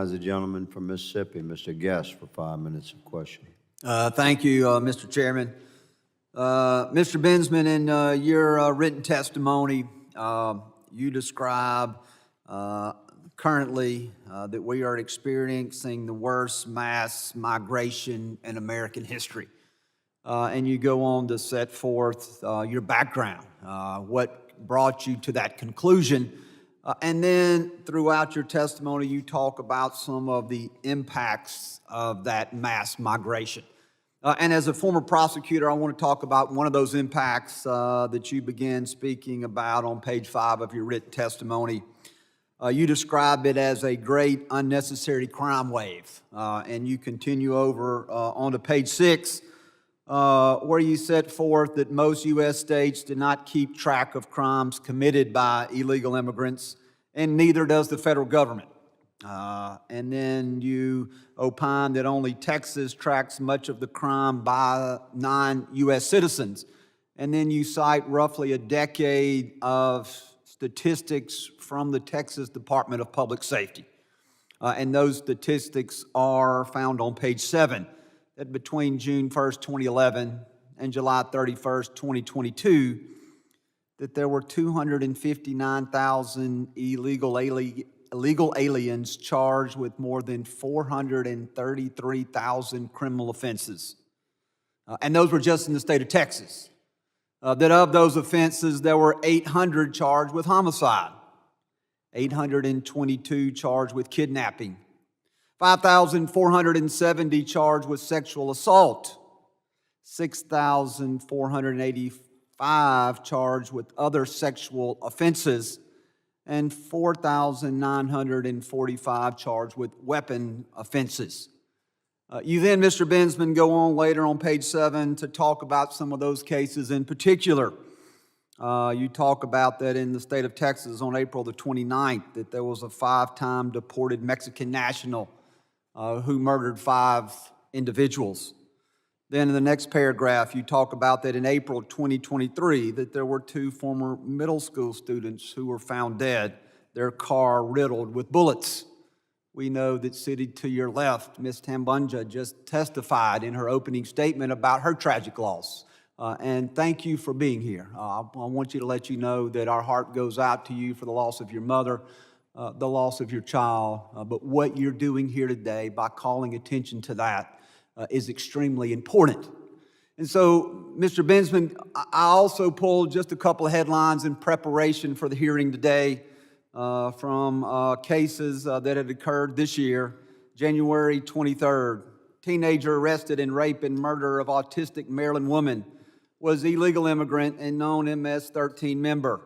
recognize the gentleman from Mississippi, Mr. Guest, for 5 minutes of questioning. Thank you, Mr. Chairman. Mr. Bensman, in your written testimony, you describe currently that we are experiencing the worst mass migration in American history. And you go on to set forth your background, what brought you to that conclusion. And then throughout your testimony, you talk about some of the impacts of that mass migration. And as a former prosecutor, I want to talk about one of those impacts that you began speaking about on page 5 of your written testimony. You describe it as a great unnecessary crime wave. And you continue over onto page 6, where you set forth that most U.S. states do not keep track of crimes committed by illegal immigrants, and neither does the federal government. And then you opine that only Texas tracks much of the crime by non-U.S. citizens. And then you cite roughly a decade of statistics from the Texas Department of Public Safety. And those statistics are found on page 7, that between June 1st, 2011 and July 31st, 2022, that there were 259,000 illegal aliens charged with more than 433,000 criminal offenses. And those were just in the state of Texas. That of those offenses, there were 800 charged with homicide, 822 charged with kidnapping, 5,470 charged with sexual assault, 6,485 charged with other sexual offenses, and 4,945 charged with weapon offenses. You then, Mr. Bensman, go on later on page 7 to talk about some of those cases in particular. You talk about that in the state of Texas on April the 29th, that there was a 5-time deported Mexican national who murdered 5 individuals. Then in the next paragraph, you talk about that in April 2023, that there were 2 former middle school students who were found dead, their car riddled with bullets. We know that seated to your left, Ms. Tambunja just testified in her opening statement about her tragic loss. And thank you for being here. I want you to let you know that our heart goes out to you for the loss of your mother, the loss of your child, but what you're doing here today by calling attention to that is extremely important. And so, Mr. Bensman, I also pulled just a couple of headlines in preparation for the hearing today from cases that had occurred this year. January 23rd, teenager arrested in rape and murder of autistic Maryland woman, was illegal immigrant and known MS-13 member.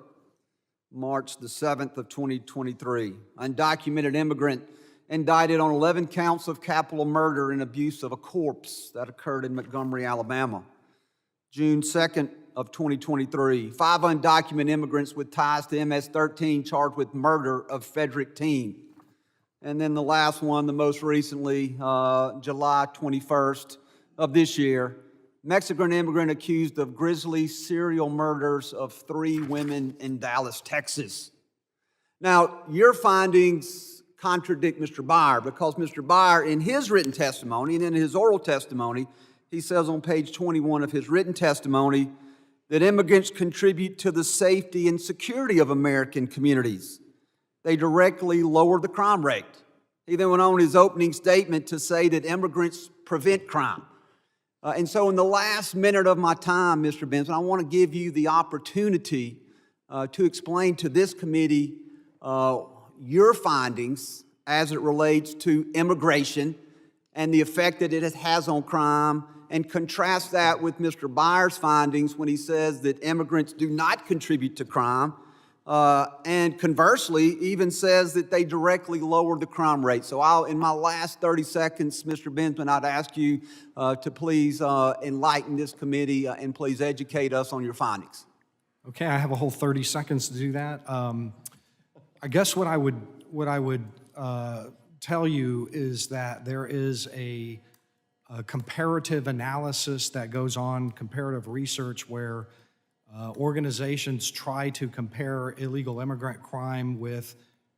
March the 7th of 2023, undocumented immigrant indicted on 11 counts of capital murder and abuse of a corpse that occurred in Montgomery, Alabama. June 2nd of 2023, 5 undocumented immigrants with ties to MS-13 charged with murder of Frederick Teen. And then the last one, the most recently, July 21st of this year, Mexican immigrant accused of grisly serial murders of 3 women in Dallas, Texas. Now, your findings contradict Mr. Byer, because Mr. Byer, in his written testimony and in his oral testimony, he says on page 21 of his written testimony that immigrants contribute to the safety and security of American communities. They directly lower the crime rate. He then went on in his opening statement to say that immigrants prevent crime. And so in the last minute of my time, Mr. Benson, I want to give you the opportunity to explain to this committee your findings as it relates to immigration and the effect that it has on crime, and contrast that with Mr. Byer's findings when he says that immigrants do not contribute to crime, and conversely, even says that they directly lower the crime rate. So in my last 30 seconds, Mr. Bensman, I'd ask you to please enlighten this committee and please educate us on your findings. Okay, I have a whole 30 seconds to do that. I guess what I would tell you is that there is a comparative analysis that goes on, comparative research, where organizations try to compare illegal immigrant crime with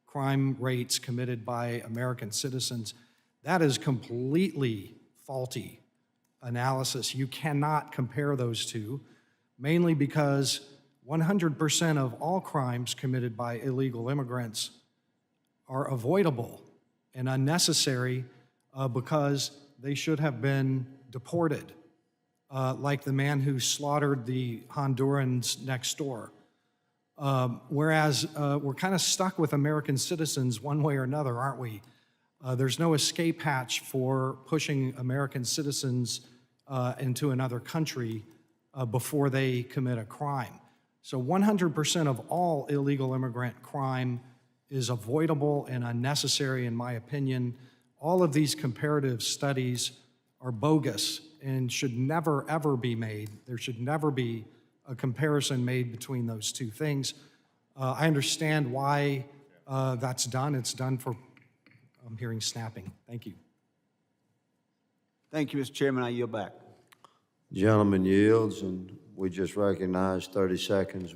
crime rates committed by American citizens. That is completely faulty analysis. You cannot compare those two, mainly because 100% of all crimes committed by illegal immigrants are avoidable and unnecessary because they should have been deported, like the man who slaughtered the Hondurans next door. Whereas we're kind of stuck with American citizens one way or another, aren't we? There's no escape hatch for pushing American citizens into another country before they commit a crime. So 100% of all illegal immigrant crime is avoidable and unnecessary, in my opinion. All of these comparative studies are bogus and should never, ever be made. There should never be a comparison made between those two things. I understand why that's done. It's done for, I'm hearing snapping. Thank you. Thank you, Mr. Chairman. I yield back. Gentleman yields, and we just recognize 30 seconds.